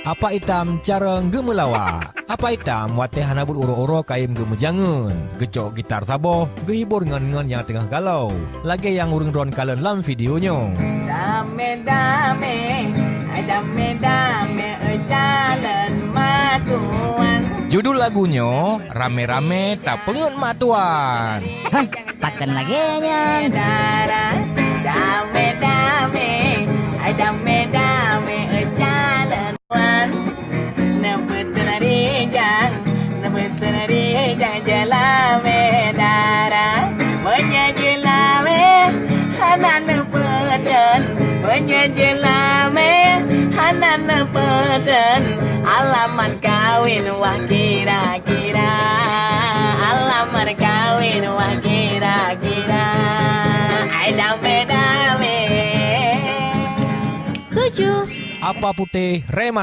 Apa hitam cara gemelawa? Apa hitam watih hanabut uro-uro kaim gemujangan. Gecok gitar saboh, gehibur ngan yang tengah galau. Lagi yang urung drone kalian dalam videonya. Dame-dame, dame-dame, jalan matuan. Judul lagunya Rame-Rame Tak Pengen Matuan. Hah, takkan lagi nyan. Dame-dame, dame-dame, jalan wan. Nebetenarijang, jalame darah. Menyejelame, hanan peden. Menyejelame, hanan peden. Alamat kawin wah kira-kira. Alamat kawin wah kira-kira. Ai dame-dame. 7. Apa putih Rema?